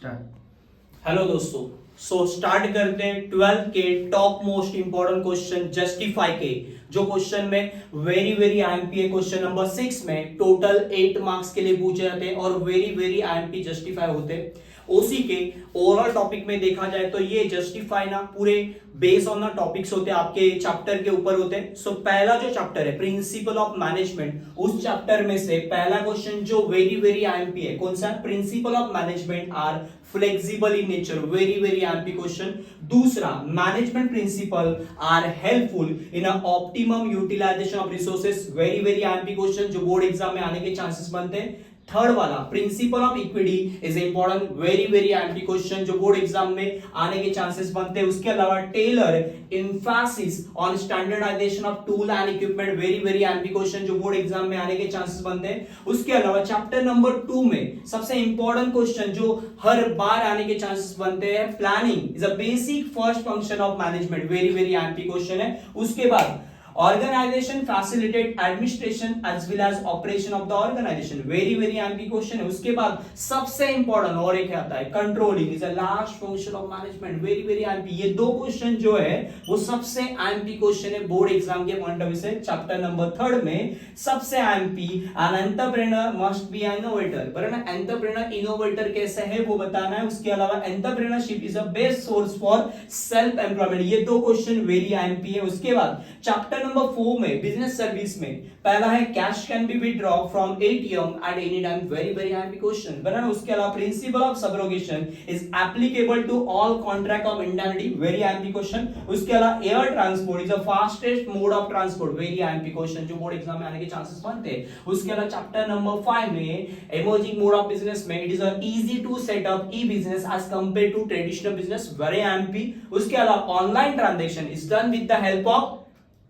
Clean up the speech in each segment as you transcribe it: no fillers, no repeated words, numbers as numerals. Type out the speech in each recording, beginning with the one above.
Hello दोस्तों, start करते हैं 12th के top most important question justify के। जो क्वेश्चन में वेरी वेरी आईएमपी है। क्वेश्चन नंबर 6 में टोटल 8 मार्क्स के लिए पूछे जाते हैं और वेरी वेरी आईएमपी जस्टिफाई होते हैं। ओसी के ओवरऑल टॉपिक में देखा जाए तो ये जस्टिफाई ना पूरे बेस ऑन द टॉपिक्स होते हैं, आपके चैप्टर के ऊपर होते हैं। सो पहला जो चैप्टर है प्रिंसिपल ऑफ मैनेजमेंट, उस चैप्टर में से पहला क्वेश्चन जो वेरी वेरी आईएमपी है, कौन सा? Principle of management are flexible in nature, very very IMP question. दूसरा, management principle are helpful in a optimum utilisation of resources, very very IMP question जो बोर्ड एग्जाम में आने के chances बनते हैं। थर्ड वाला, principle of equity is important, very very IMP question जो board exam में आने के चांसेस बनते हैं। उसके अलावा Taylor emphasis on standardisation of tool and equipment, very very IMP question जो बोर्ड एग्जाम में आने के चांसेस बनते हैं। उसके अलावा चैप्टर नंबर 2 में सबसे इंपॉर्टेंट क्वेश्चन जो हर बार आने के चांसेस बनते हैं, planning is a basic first function of management, very very IMP question है। उसके बाद organisation facilitate administration as well as operation of the organisation, very very IMP question है। उसके बाद सबसे इंपॉर्टेंट और एक आता है controlling is a last function of management, very very IMP. ये दो क्वेश्चन जो है वो सबसे आईएमपी क्वेश्चन है बोर्ड एग्जाम के पॉइंट ऑफ व्यू से। चैप्टर नंबर 3 में सबसे IMP, an entrepreneur must be N innovator, वरना एंटरप्रेन्योर इनोवेटर कैसे है वो बताना है। उसके अलावा entrepreneurship is a best source for self employment, ये दो क्वेश्चन वेरी आईएमपी है। उसके बाद चैप्टर नंबर 4 में बिजनेस सर्विस में पहला है cash can be withdraw from ATM at any time, very very IMP question, वरना उसके अलावा principle of subrogation is applicable to all contract of indemnity, very IMP question. उसके अलावा air transport is the fastest mode of transport, very IMP question जो board exam में आने के chances बनते हैं। उसके अलावा चैप्टर नंबर 5 में इमर्जिंग मोड ऑफ बिजनेस में it is easy to set up e business as compare to traditional business, very IMP. उसके अलावा online transaction is done with the help of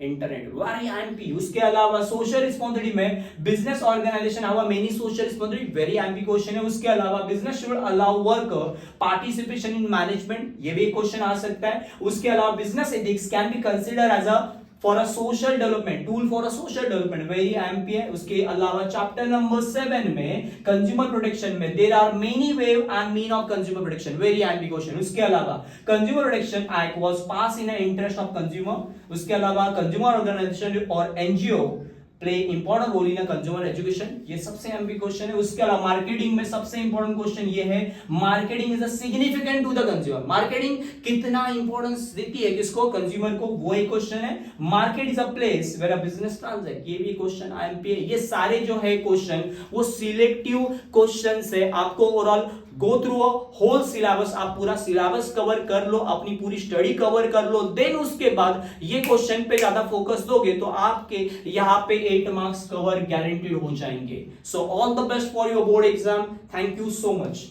internet, very IMP. उसके अलावा social responsibility में business organisation have many social responsibility, very IMP question है। उसके अलावा business should allow worker participation in management, ये भी एक क्वेश्चन आ सकता है। उसके अलावा business ethics can be consider as a for a social development, tool for a social development, very IMP है। उसके अलावा चैप्टर नंबर 7 में कंज्यूमर प्रोटेक्शन में there are many way and mean of consumer protection, very IMP question. उसके अलावा consumer protection act was pass in the interest of consumer. उसके अलावा consumer organisation और NGO play important role in consumer education, ये सबसे MP question है। उसके अलावा मार्केटिंग में सबसे इंपॉर्टेंट क्वेश्चन ये है, marketing is a significant to the consumer, marketing कितना इंपॉर्टेंस देती है किसको? कंज्यूमर को, वो एक क्वेश्चन है। Market is a place where a business transact, ये भी क्वेश्चन आईएमपी है। ये सारे जो है क्वेश्चन वो सिलेक्टिव क्वेश्चन है। आपको overall go through a whole syllabus, आप पूरा सिलेबस कवर कर लो, अपनी पूरी स्टडी कवर कर लो, देन उसके बाद ये क्वेश्चन पे ज्यादा फोकस दोगे तो आपके यहां पे 8 मार्क्स कवर गारंटीड हो जाएंगे। So all the best for your board exam, thank you so much.